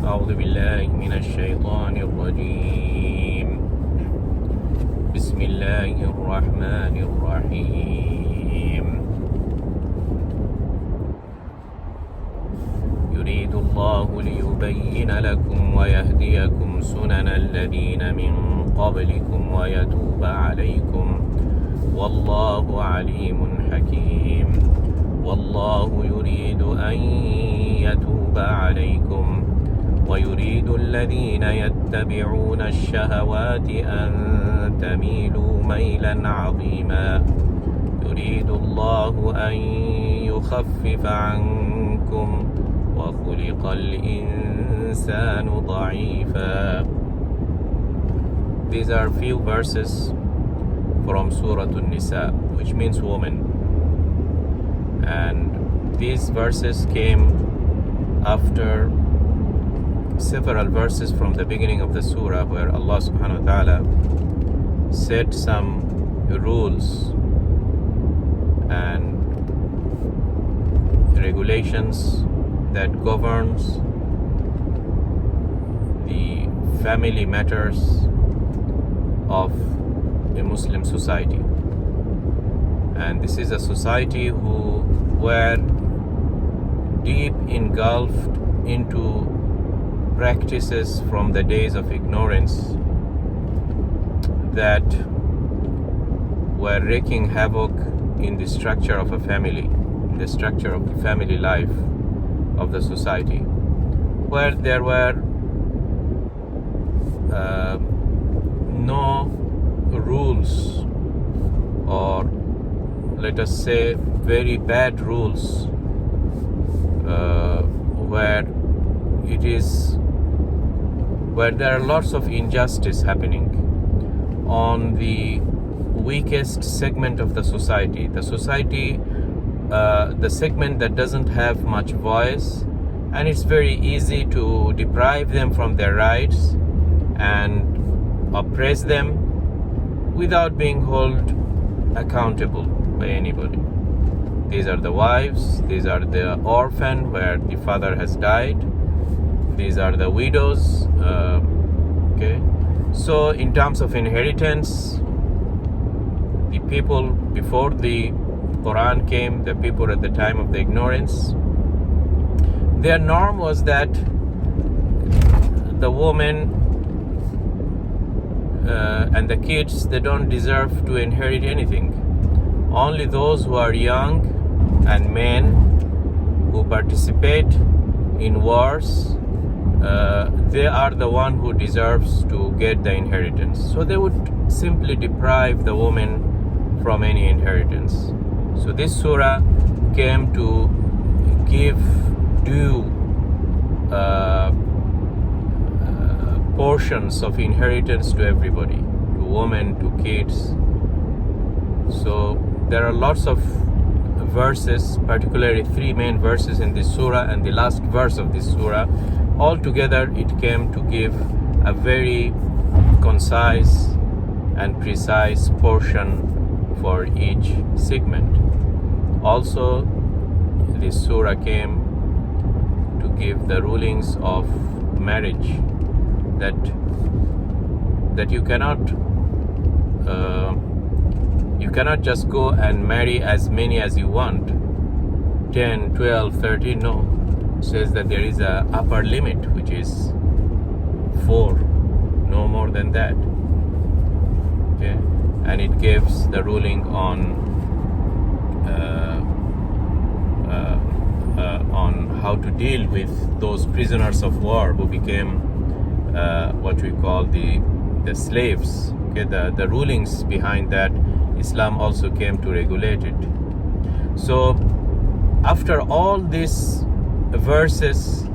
أعوذ بالله من الشيطان الرجيم بسم الله الرحمن الرحيم يريد الله ليبين لكم ويهديكم سنن الذين من قبلكم ويتوب عليكم والله عليم حكيم والله يريد أن يتوب عليكم ويريد الذين يتبعون الشهوات أن تميلوا ميلا عظيما يريد الله أن يخفف عنكم وخلق الإنسان ضعيفا. These are few verses from Surah An-Nisa, which means woman. And these verses came after several verses from the beginning of the surah where Allah subhanahu wa ta'ala set some rules and regulations that governs the family matters of a Muslim society. And this is a society who were deep engulfed into practices from the days of ignorance that were wreaking havoc in the structure of a family, in the structure of the family life of the society, where there were no rules, or let us say very bad rules, where there are lots of injustice happening on the weakest segment of the society, the segment that doesn't have much voice, and it's very easy to deprive them from their rights and oppress them without being held accountable by anybody. These are the wives, these are the orphan where the father has died, these are the widows. So in terms of inheritance, the people before the Quran came, the people at the time of the ignorance, their norm was that the woman and the kids, they don't deserve to inherit anything. Only those who are young and men who participate in wars, they are the one who deserves to get the inheritance. So they would simply deprive the woman from any inheritance. So this surah came to give due portions of inheritance to everybody, to women, to kids. So there are lots of verses, particularly three main verses in this surah and the last verse of this surah. Altogether, it came to give a very concise and precise portion for each segment. Also, this surah came to give the rulings of marriage, that you cannot just go and marry as many as you want, 10, 12, 13, no. It says that there is a upper limit, which is 4, no more than that. Okay, and it gives the ruling on how to deal with those prisoners of war who became what we call the slaves. Okay, the rulings behind that, Islam also came to regulate it. So after all these verses,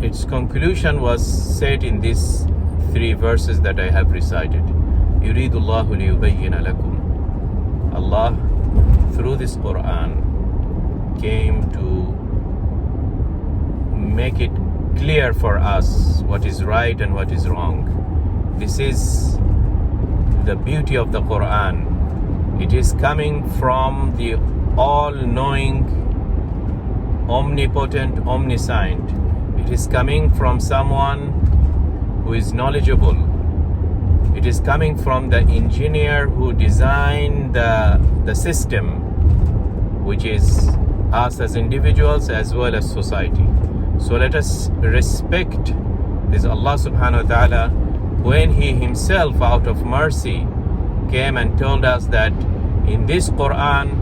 its conclusion was said in these 3 verses that I have recited. يريد الله ليبين لكم. Allah, through this Quran, came to make it clear for us what is right and what is wrong. This is the beauty of the Quran. It is coming from the all-knowing, omnipotent, omniscient. It is coming from someone who is knowledgeable. It is coming from the engineer who designed the system, which is us as individuals as well as society. So let us respect this Allah subhanahu wa ta'ala when He Himself out of mercy came and told us that in this Quran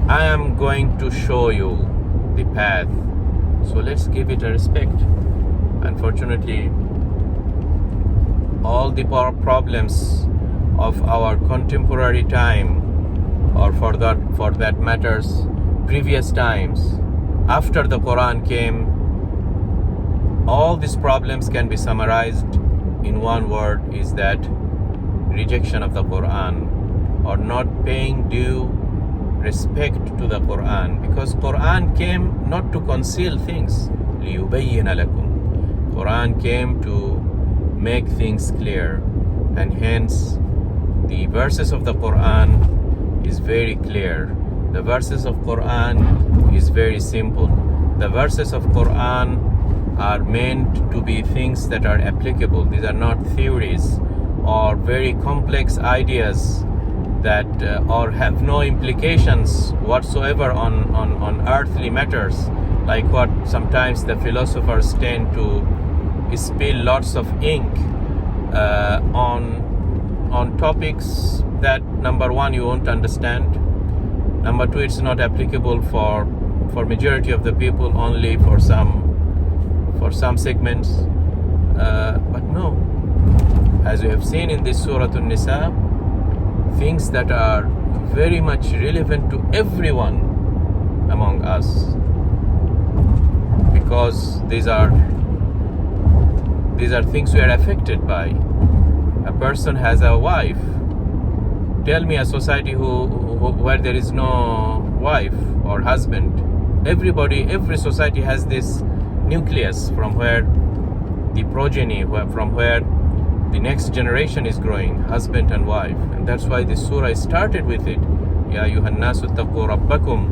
I am going to show you the path. So let's give it a respect. Unfortunately, all the problems of our contemporary time, or for that matters previous times after the Quran came, all these problems can be summarized in one word, is that rejection of the Quran, or not paying due respect to the Quran, because Quran came not to conceal things. لِيُبَيِّنَ لَكُمْ. Quran came to make things clear, and hence the verses of the Quran is very clear. The verses of Quran is very simple. The verses of Quran are meant to be things that are applicable. These are not theories or very complex ideas that or have no implications whatsoever on earthly matters, like what sometimes the philosophers tend to spill lots of ink on topics that, number one, you won't understand. Number two, it's not applicable for majority of the people, only for some segments. But no, as we have seen in this Surah An-Nisa, things that are very much relevant to everyone among us, because these are things we are affected by. A person has a wife. Tell me a society where there is no wife or husband. Every society has this nucleus from where the progeny, from where the next generation is growing, husband and wife. And that's why this surah started with it. Ya ayyuhan nasu ttaqu rabbakum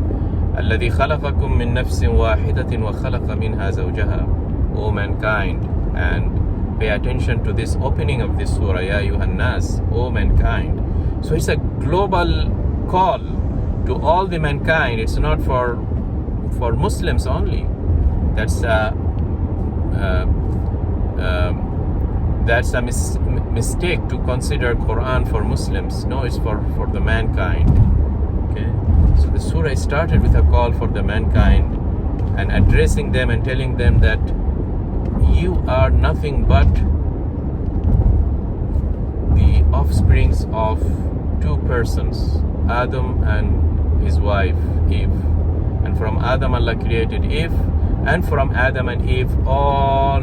alladhi khalaqakum min nafsin wahidatin wa khalaqa minha zawjaha. O mankind, and pay attention to this opening of this surah, Ya ayyuhan nas, O mankind. So it's a global call to all the mankind. It's not for Muslims only. That's a mistake to consider Quran for Muslims. No, it's for the mankind. Okay, so the surah started with a call for the mankind, and addressing them and telling them that you are nothing but the offsprings of two persons, Adam and his wife Eve. And from Adam Allah created Eve, and from Adam and Eve all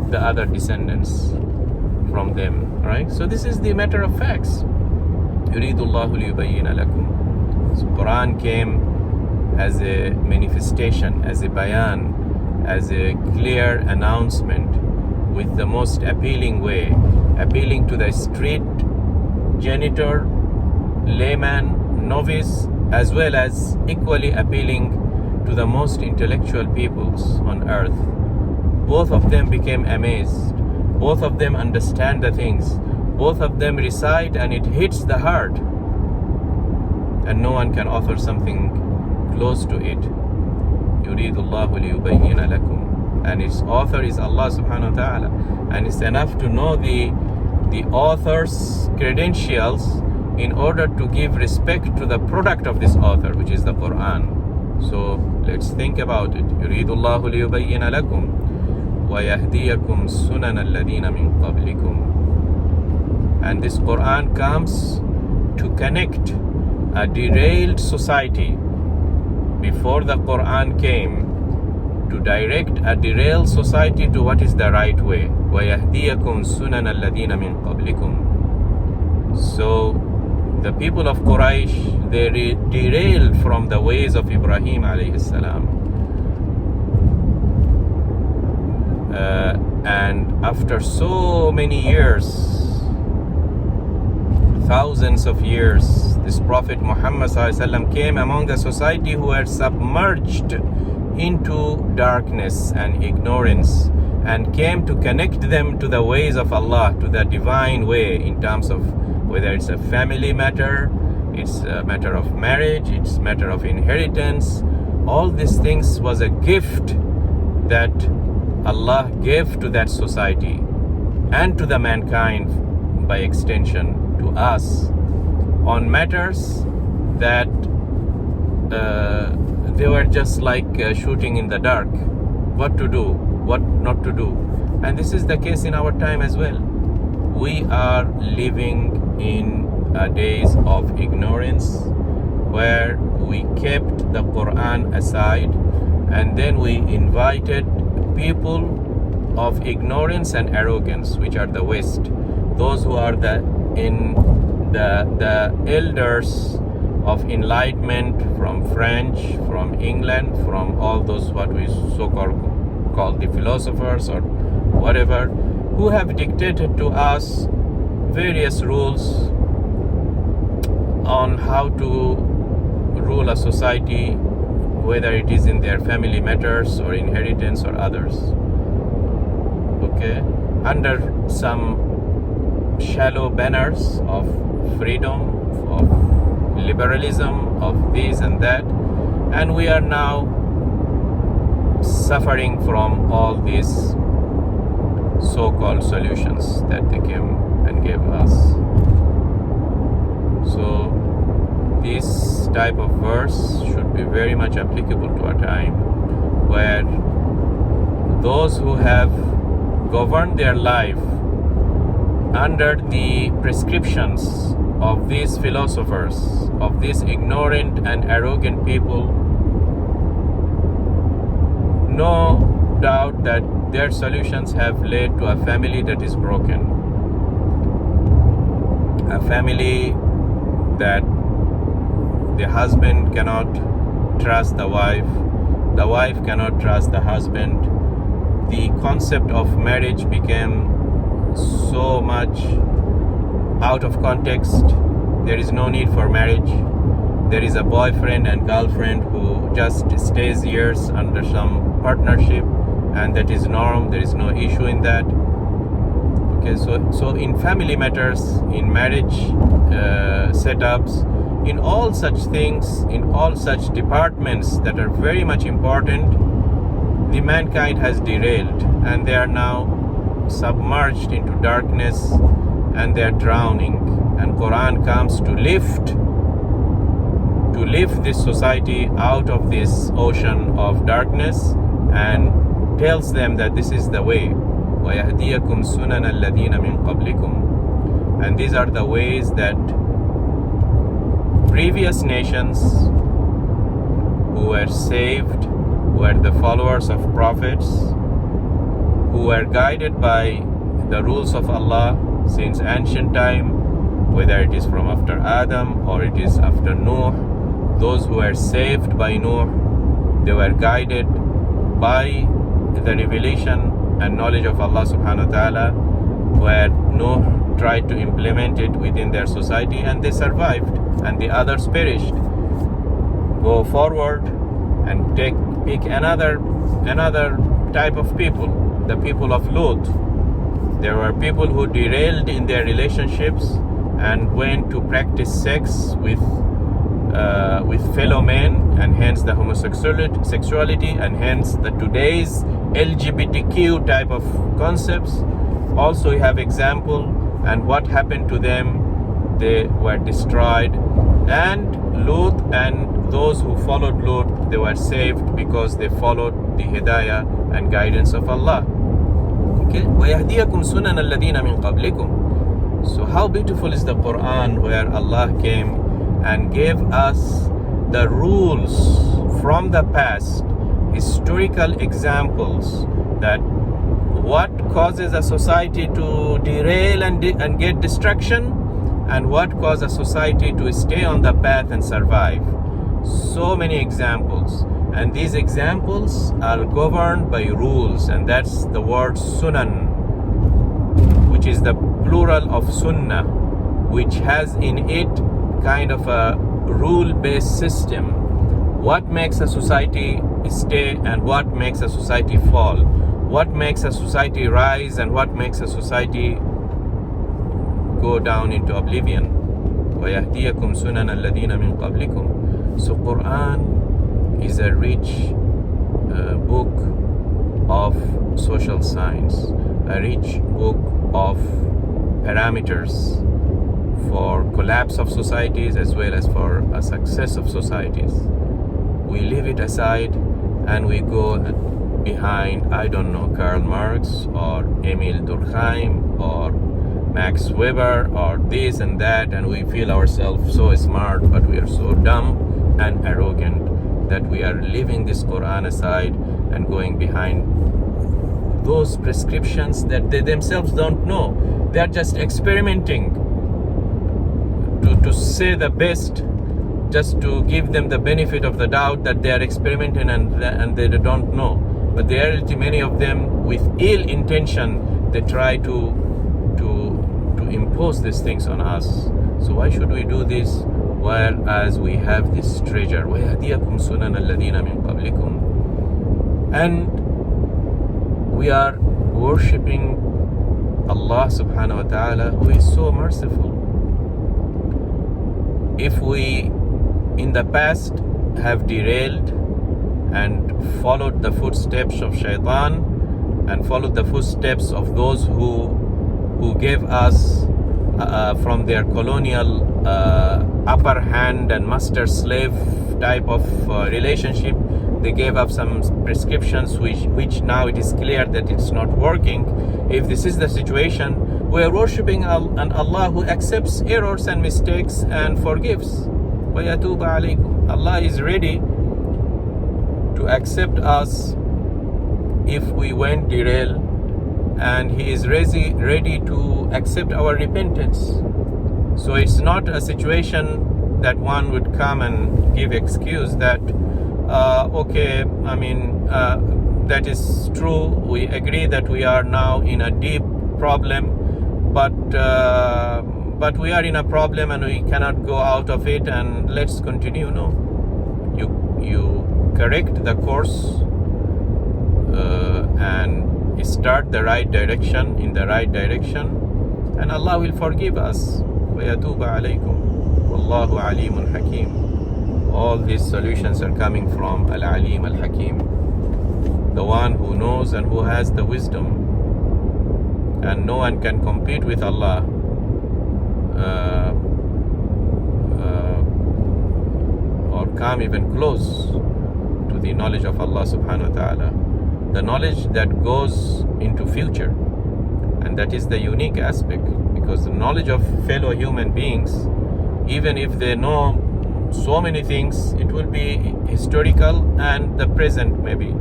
the other descendants from them, right? So this is the matter of facts. يُرِيدُ اللَّهُ لِيُبَيِّنَ لَكُمْ. So Quran came as a manifestation, as a bayan, as a clear announcement, with the most appealing way, appealing to the street janitor, layman, novice, as well as equally appealing to the most intellectual peoples on earth. Both of them became amazed. Both of them understand the things. Both of them recite and it hits the heart. And no one can offer something close to it. يُرِيدُ اللَّهُ لِيُبَيِّنَ لَكُمْ. And its author is Allah subhanahu wa ta'ala. And it's enough to know the author's credentials in order to give respect to the product of this author, which is the Quran. So let's think about it. يُرِيدُ اللَّهُ لِيُبَيِّنَ لَكُمْ وَيَهْدِيَكُمْ سُنَنَ الَّذِينَ مِنْ قَبْلِكُمْ. And this Quran comes to connect a derailed society before the Quran came, to direct a derailed society to what is the right way. وَيَهْدِيَكُمْ سُنَنَ الَّذِينَ مِنْ قَبْلِكُمْ. So the people of Quraysh, they derailed from the ways of Ibrahim alayhi salam. And after so many years, thousands of years, this Prophet Muhammad sallallahu alaihi wasallam came among the society who were submerged into darkness and ignorance, and came to connect them to the ways of Allah, to the divine way, in terms of whether it's a family matter, it's a matter of marriage, it's a matter of inheritance. All these things was a gift that Allah gave to that society and to the mankind, by extension to us, on matters that they were just like shooting in the dark, what to do, what not to do. And this is the case in our time as well. We are living in days of ignorance, where we kept the Quran aside, and then we invited people of ignorance and arrogance, which are the West, those who are the elders of enlightenment, from French, from England, from all those what we call the philosophers or whatever, who have dictated to us various rules on how to rule a society, whether it is in their family matters or inheritance or others. Okay, under some shallow banners of freedom, of liberalism, of this and that, and we are now suffering from all these so-called solutions that they came and gave us. So this type of verse should be very much applicable to our time, where those who have governed their life under the prescriptions of these philosophers, of these ignorant and arrogant people, no doubt that their solutions have led to a family that is broken, a family that the husband cannot trust the wife cannot trust the husband. The concept of marriage became so much out of context. There is no need for marriage. There is a boyfriend and girlfriend who just stays years under some partnership, and that is norm. There is no issue in that. Okay, so in family matters, in marriage setups, in all such things, in all such departments that are very much important, the mankind has derailed, and they are now submerged into darkness, and they are drowning. And Quran comes to lift this society out of this ocean of darkness, and tells them that this is the way. وَيَهْدِيَكُمْ سُنَنَ الَّذِينَ مِنْ قَبْلِكُمْ. And these are the ways that previous nations who were saved, who were the followers of prophets, who were guided by the rules of Allah since ancient time, whether it is from after Adam or it is after Noah, those who were saved by Noah, they were guided by the revelation and knowledge of Allah subhanahu wa ta'ala, where Noah tried to implement it within their society, and they survived, and the others perished. Go forward and pick another type of people, the people of Lut. There were people who derailed in their relationships and went to practice sex with fellow men, and hence the homosexuality, and hence the today's LGBTQ type of concepts. Also, you have example, and what happened to them? They were destroyed, and Lut and those who followed Lut, they were saved because they followed the hidayah and guidance of Allah. Okay, وَيَهْدِيَكُمْ سُنَنَ الَّذِينَ مِنْ قَبْلِكُمْ. So how beautiful is the Quran, where Allah came and gave us the rules from the past, historical examples, that what causes a society to derail and get destruction, and what causes a society to stay on the path and survive. So many examples, and these examples are governed by rules, and that's the word sunan, which is the plural of sunnah, which has in it kind of a rule-based system. What makes a society stay and what makes a society fall, what makes a society rise and what makes a society go down into oblivion. وَيَهْدِيَكُمْ سُنَنَ الَّذِينَ مِنْ قَبْلِكُمْ. So Quran is a rich book of social science, a rich book of parameters for collapse of societies as well as for a success of societies. We leave it aside and we go behind, I don't know, Karl Marx or Emil Durkheim or Max Weber or this and that, and we feel ourselves so smart, but we are so dumb and arrogant that we are leaving this Quran aside and going behind those prescriptions that they themselves don't know. They are just experimenting to say the best, just to give them the benefit of the doubt that they are experimenting and they don't know. But the reality, many of them with ill intention, they try to impose these things on us. So why should we do this whereas we have this treasure? وَيَهْدِيَكُمْ سُنَنَ الَّذِينَ مِنْ قَبْلِكُمْ. And we are worshipping Allah subhanahu wa ta'ala, who is so merciful. If we in the past have derailed and followed the footsteps of shaitan and followed the footsteps of those who gave us from their colonial upper hand and master slave type of relationship, they gave up some prescriptions which now it is clear that it's not working. If this is the situation, we are worshipping an Allah who accepts errors and mistakes and forgives. وَيَتُوبَ عَلَيْكُمْ. Allah is ready to accept us if we went derail, and He is ready to accept our repentance. So it's not a situation that one would come and give excuse that okay, I mean that is true, we agree that we are now in a deep problem, but we are in a problem and we cannot go out of it, and let's continue. No, you correct the course and start the right direction, in the right direction, and Allah will forgive us. وَيَتُوبَ عَلَيْكُمْ وَاللَّهُ عَلِيمٌ حَكِيمٌ. All these solutions are coming from Al-Alim Al-Hakim, the one who knows and who has the wisdom, and no one can compete with Allah or come even close to the knowledge of Allah subhanahu wa ta'ala, the knowledge that goes into future. And that is the unique aspect, because the knowledge of fellow human beings, even if they know so many things, it will be historical and the present maybe,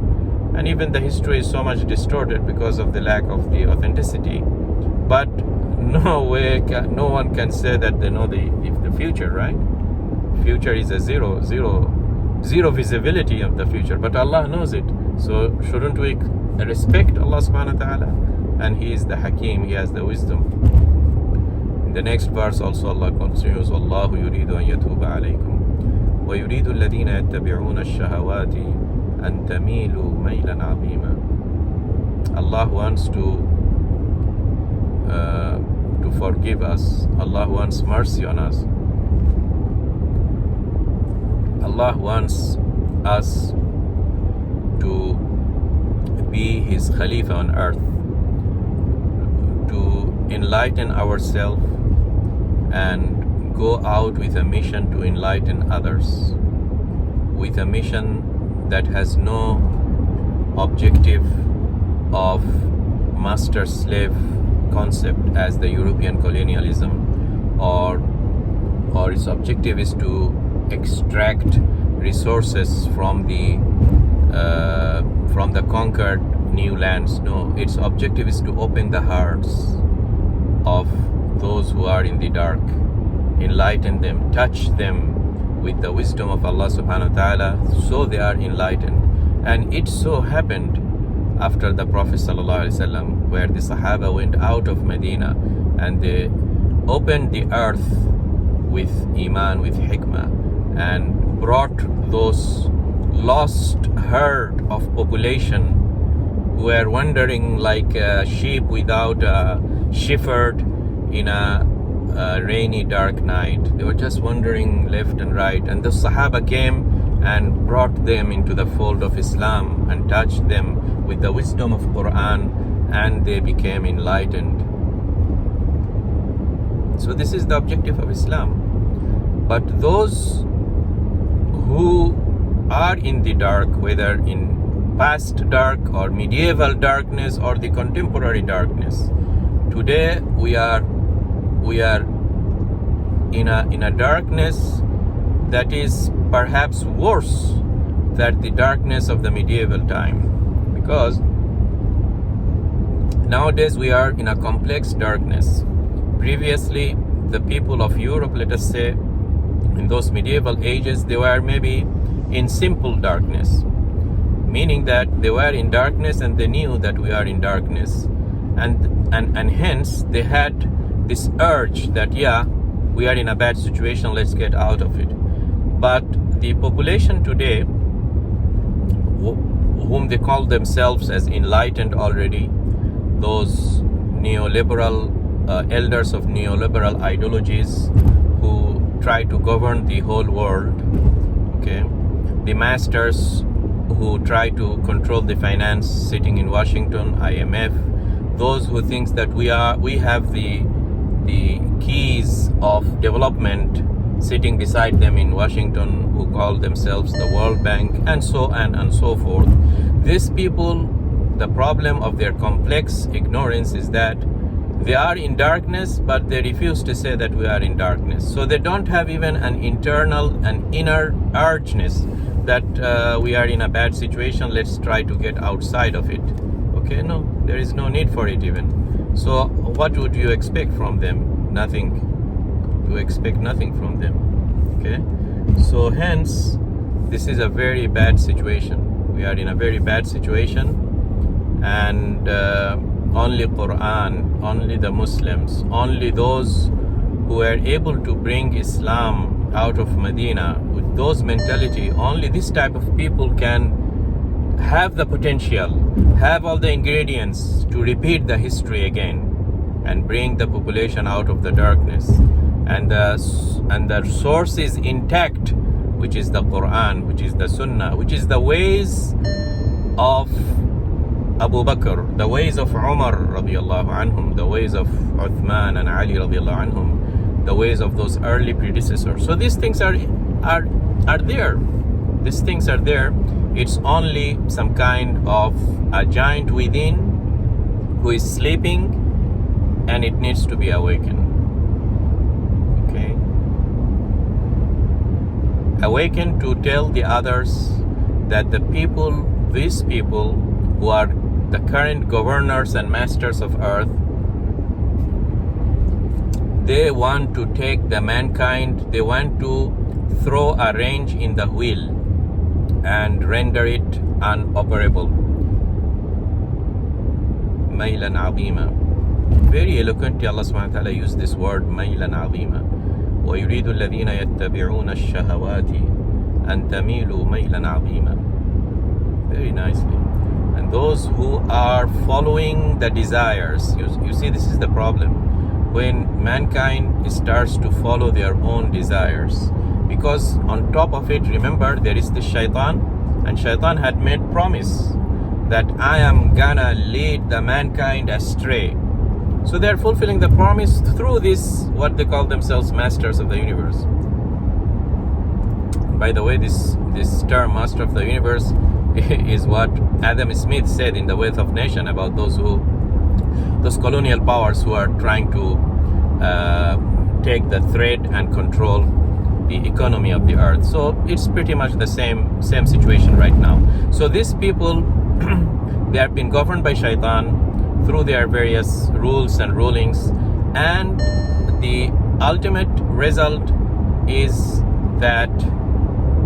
and even the history is so much distorted because of the lack of the authenticity. But no one can say that they know the future, right? Future is a zero visibility of the future, but Allah knows it. So shouldn't we respect Allah subhanahu wa ta'ala? And He is the Hakim, He has the wisdom. In the next verse also Allah continues, Wallahu yuridu an yatuba alaykum wa yuridu alladhina yattabi'una ash-shahawati an tamilu maylan 'azima. Allah wants to forgive us. Allah wants mercy on us. Allah wants us to be His Khalifa on earth, to enlighten ourselves and go out with a mission to enlighten others, with a mission that has no objective of master-slave concept as the European colonialism, or its objective is to extract resources from the conquered new lands. No, its objective is to open the hearts of those who are in the dark, enlighten them, touch them with the wisdom of Allah subhanahu wa ta'ala, so they are enlightened. And it so happened after the Prophet sallallahu alaihi wasallam, where the Sahaba went out of Medina and they opened the earth with Iman, with Hikmah, and brought those lost herd of population who were wandering like sheep without a shepherd in a rainy dark night. They were just wandering left and right, and the Sahaba came and brought them into the fold of Islam and touched them with the wisdom of Quran, and they became enlightened. So this is the objective of Islam. But those who are in the dark, whether in past dark or medieval darkness or the contemporary darkness, today we are in a darkness that is perhaps worse than the darkness of the medieval time, because nowadays we are in a complex darkness. Previously, the people of Europe, let us say, in those medieval ages, they were maybe in simple darkness, meaning that they were in darkness and they knew that we are in darkness, and hence they had this urge that, yeah, we are in a bad situation, let's get out of it. But the population today, whom they call themselves as enlightened already, those neoliberal elders of neoliberal ideologies who try to govern the whole world, okay, the masters who try to control the finance sitting in Washington, IMF, those who think that we have the keys of development sitting beside them in Washington, who call themselves the World Bank, and so on and so forth. These people, the problem of their complex ignorance is that they are in darkness, but they refuse to say that we are in darkness. So they don't have even an internal and inner urgeness that we are in a bad situation, let's try to get outside of it. Okay, no, there is no need for it even. So what would you expect from them? Nothing. You expect nothing from them. Okay, so hence this is a very bad situation. We are in a very bad situation, and only Quran, only the Muslims, only those who were able to bring Islam out of Medina with those mentality, only this type of people can have the potential, have all the ingredients to repeat the history again and bring the population out of the darkness. And the source is intact, which is the Quran, which is the Sunnah, which is the ways of Abu Bakr, the ways of Umar radiallahu anhum, the ways of Uthman and Ali radiallahu anhum, the ways of those early predecessors. So these things are there. These things are there. It's only some kind of a giant within who is sleeping, and it needs to be awakened. Okay? Awakened to tell the others that the people, these people who are the current governors and masters of earth, they want to take the mankind, they want to throw a wrench in the wheel and render it unoperable. Maylan azima. Very eloquently Allah subhanahu wa ta'ala used this word, maylan azima. وَيُرِيدُ الَّذِينَ يَتَّبِعُونَ الشَّهَوَاتِ أَن تَمِيلُوا مَيْلًا عَظِيمًا. Very nicely. And those who are following the desires, you see, this is the problem. When mankind starts to follow their own desires, because on top of it, remember, there is the shaitan, and shaitan had made promise that I am gonna lead the mankind astray. So they are fulfilling the promise through this, what they call themselves, masters of the universe. By the way, this term, master of the universe, is what Adam Smith said in The Wealth of Nation about those colonial powers who are trying to take the thread and control the economy of the earth. So it's pretty much the same situation right now. So these people, they have been governed by shaitan through their various rules and rulings, and the ultimate result is that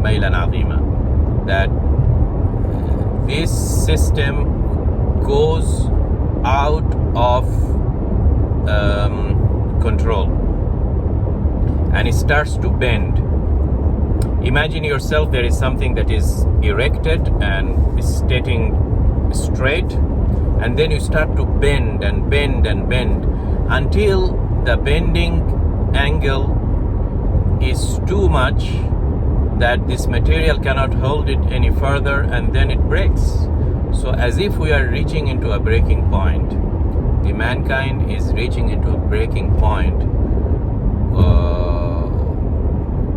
maylan azima, that this system goes out of control and it starts to bend. Imagine yourself, there is something that is erected and is sitting straight, and then you start to bend and bend and bend until the bending angle is too much that this material cannot hold it any further, and then it breaks. So as if we are reaching into a breaking point, the mankind is reaching into a breaking point,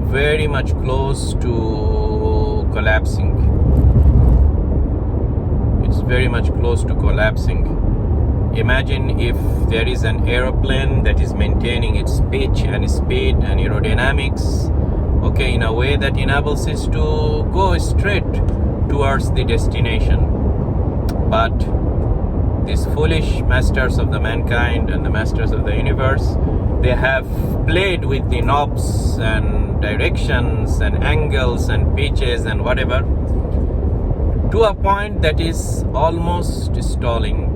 very much close to collapsing. It's very much close to collapsing. Imagine if there is an aeroplane that is maintaining its pitch and speed and aerodynamics, okay, in a way that enables it to go straight towards the destination. But these foolish masters of the mankind and the masters of the universe, they have played with the knobs and directions and angles and pitches and whatever to a point that is almost stalling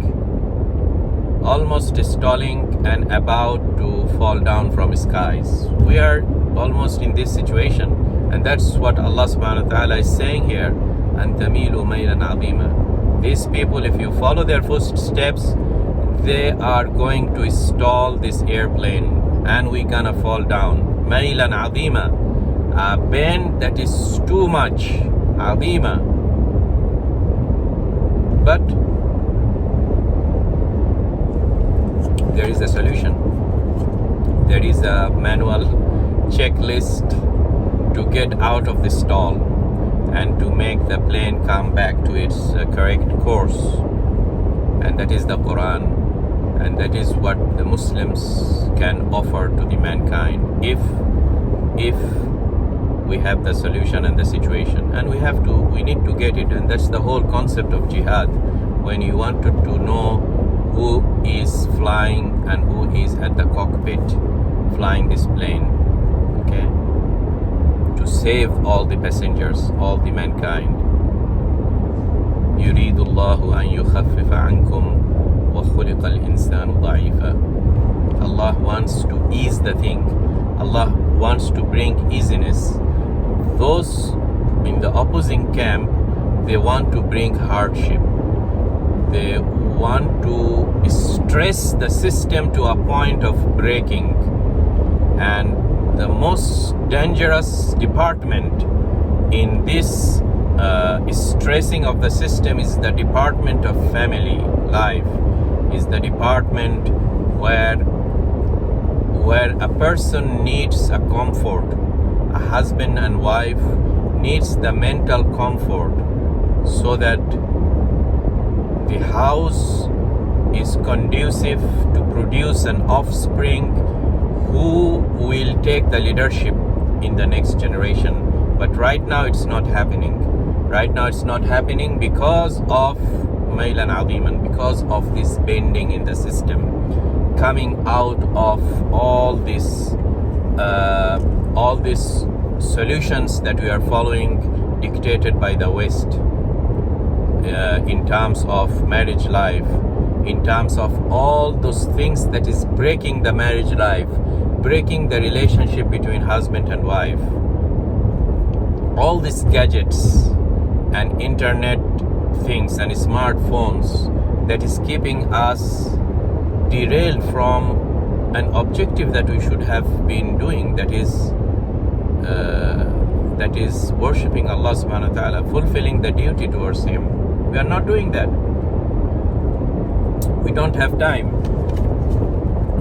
and about to fall down from skies. We are almost in this situation, and that's what Allah subhanahu wa ta'ala is saying here. أَن تَمِيلُوا مَيْلًا عَظِيمًا. These people, if you follow their footsteps, they are going to stall this airplane and we're gonna fall down. مَيْلًا عَظِيمًا, a bend that is too much. عَظِيمًا. But there is a solution. There is a manual checklist to get out of the stall and to make the plane come back to its correct course. And that is the Quran. And that is what the Muslims can offer to the mankind if we have the solution and the situation. And we need to get it. And that's the whole concept of jihad. When you wanted to know who is flying and who is at the cockpit flying this plane, okay, to save all the passengers, all the mankind. يريد الله أن يخفف عنكم وخلق الإنسان ضعيفا. Allah wants to ease the thing. Allah wants to bring easiness. Those in the opposing camp, they want to bring hardship. They want to stress the system to a point of breaking. And the most dangerous department in this stressing of the system is the department of family life, is the department where a person needs a comfort. A husband and wife needs the mental comfort so that the house is conducive to produce an offspring who will take the leadership in the next generation. But right now it's not happening. Right now it's not happening because of Mailan Aziman, because of this bending in the system, coming out of all these solutions that we are following, dictated by the West, in terms of marriage life, in terms of all those things that is breaking the marriage life, breaking the relationship between husband and wife. All these gadgets and internet things and smartphones that is keeping us derailed from an objective that we should have been doing, that is worshipping Allah subhanahu wa ta'ala, fulfilling the duty towards Him. We are not doing that. We don't have time.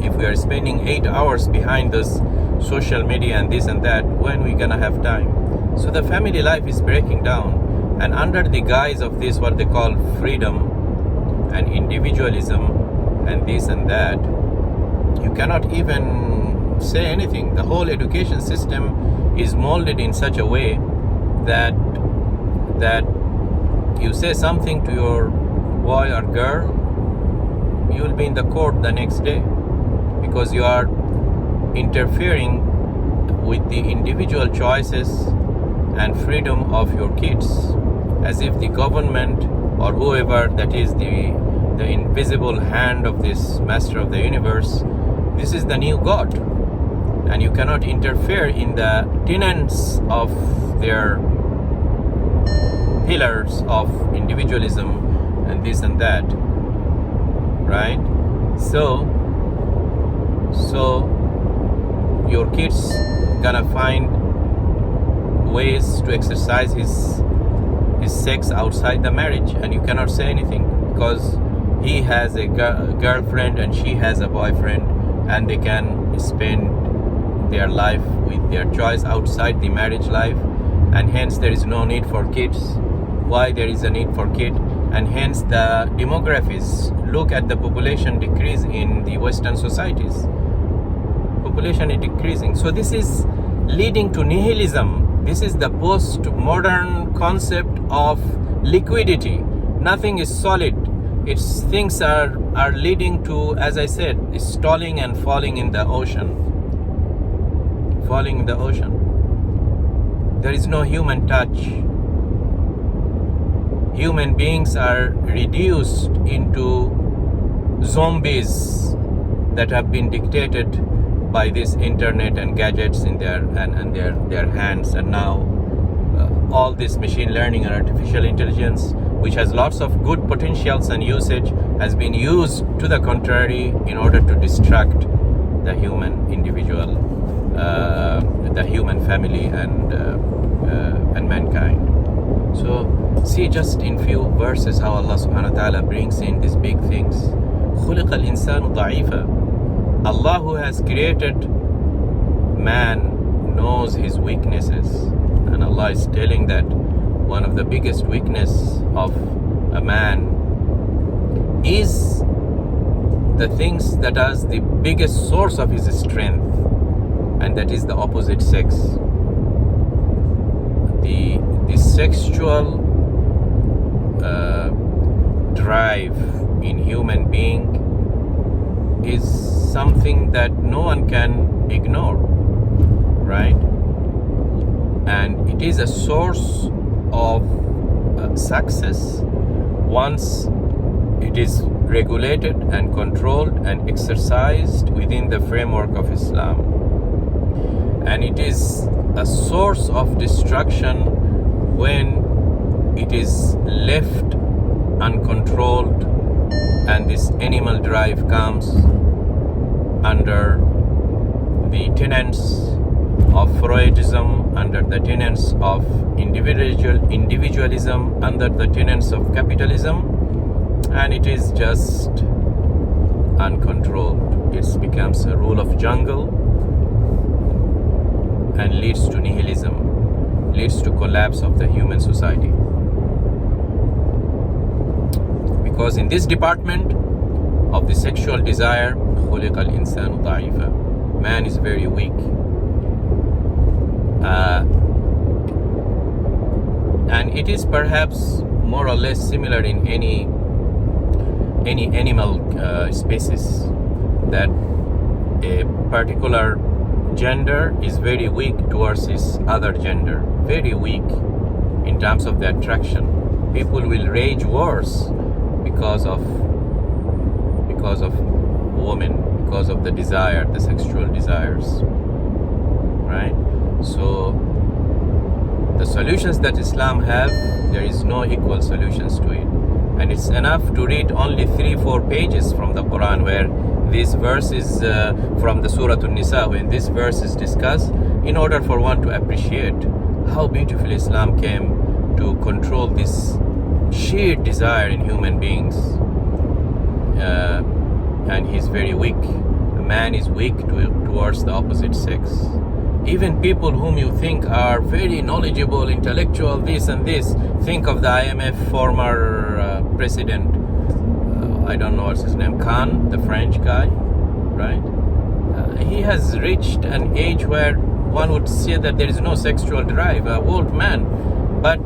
If we are spending 8 hours behind this social media and this and that, when we gonna have time? So the family life is breaking down. And under the guise of this, what they call freedom and individualism and this and that, you cannot even say anything. The whole education system is molded in such a way that you say something to your boy or girl, you will be in the court the next day because you are interfering with the individual choices and freedom of your kids, as if the government or whoever that is the invisible hand of this master of the universe, this is the new God, and you cannot interfere in the tenets of their pillars of individualism and this and that, right? So your kids gonna find ways to exercise his sex outside the marriage, and you cannot say anything because he has a girlfriend and she has a boyfriend, and they can spend their life with their choice outside the marriage life, and hence there is no need for kids. Why there is a need for kid? And hence the demographics. Look at the population decrease in the Western societies. Population is decreasing. So this is leading to nihilism. This is the post-modern concept of liquidity. Nothing is solid. Its things are leading to, as I said, stalling and falling in the ocean. Falling in the ocean. There is no human touch. Human beings are reduced into zombies that have been dictated by this internet and gadgets in their hands, and now all this machine learning and artificial intelligence, which has lots of good potentials and usage, has been used to the contrary in order to distract the human individual, the human family, and mankind. So see just in few verses how Allah subhanahu wa ta'ala brings in these big things. خُلِقَ الْإِنسَانُ ضَعِيفًا. Allah, who has created man, knows his weaknesses, and Allah is telling that one of the biggest weakness of a man is the things that are the biggest source of his strength, and that is the opposite sex. The sexual drive in human being is something that no one can ignore, right? And it is a source of success once it is regulated and controlled and exercised within the framework of Islam. And it is a source of destruction when it is left uncontrolled and this animal drive comes under the tenets of Freudism, under the tenets of individualism, under the tenets of capitalism, and it is just uncontrolled. It becomes a rule of jungle and leads to nihilism, leads to collapse of the human society. Because in this department of the sexual desire, خُلِقَ الْإِنسَانُ ضَعِيفًا. Man is very weak. And it is perhaps more or less similar in any animal species, that a particular gender is very weak towards its other gender, very weak in terms of the attraction. People will wage wars because of women, because of the desire, the sexual desires, right? So the solutions that Islam have, there is no equal solutions to it, and it's enough to read only 3-4 pages from the Quran where this verse is from the Surah An-Nisa, when this verse is discussed, in order for one to appreciate how beautiful Islam came to control this sheer desire in human beings. And he's very weak. A man is weak towards the opposite sex. Even people whom you think are very knowledgeable, intellectual, this and this, think of the IMF former president, I don't know what's his name, Khan, the French guy, right? He has reached an age where one would say that there is no sexual drive, a old man, but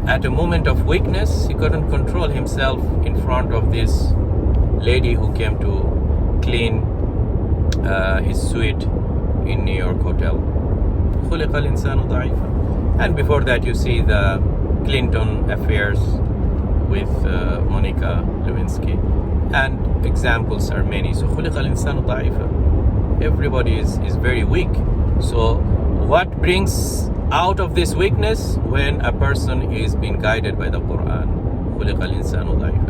at a moment of weakness, he couldn't control himself in front of this lady who came to clean his suite in New York hotel. خُلِقَ الْإِنسَانُ ضَعِيفًا. And before that, you see the Clinton affairs with Monica Lewinsky, and examples are many. So خُلِقَ الْإِنسَانُ ضَعِيفًا. Everybody is very weak. So what brings out of this weakness when a person is being guided by the Quran.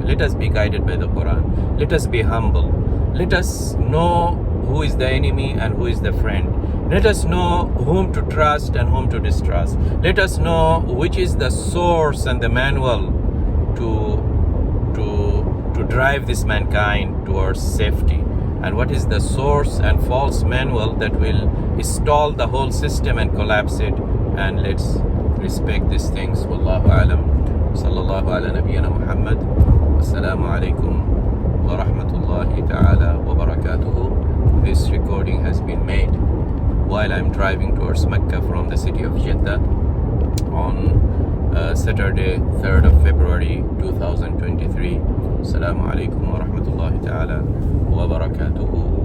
Let us be guided by the Quran. Let us be humble. Let us know who is the enemy and who is the friend. Let us know whom to trust and whom to distrust. Let us know which is the source and the manual to drive this mankind towards safety, and what is the source and false manual that will stall the whole system and collapse it. And let's respect these things. Wallahu alam. Sallallahu ala nabiyyina Muhammad. Wassalamu alaikum wa rahmatullahi ta'ala wa barakatuhu. This recording has been made while I'm driving towards Mecca from the city of Jeddah on Saturday, 3rd of February 2023. Assalamu alaikum wa rahmatullahi ta'ala wa barakatuhu.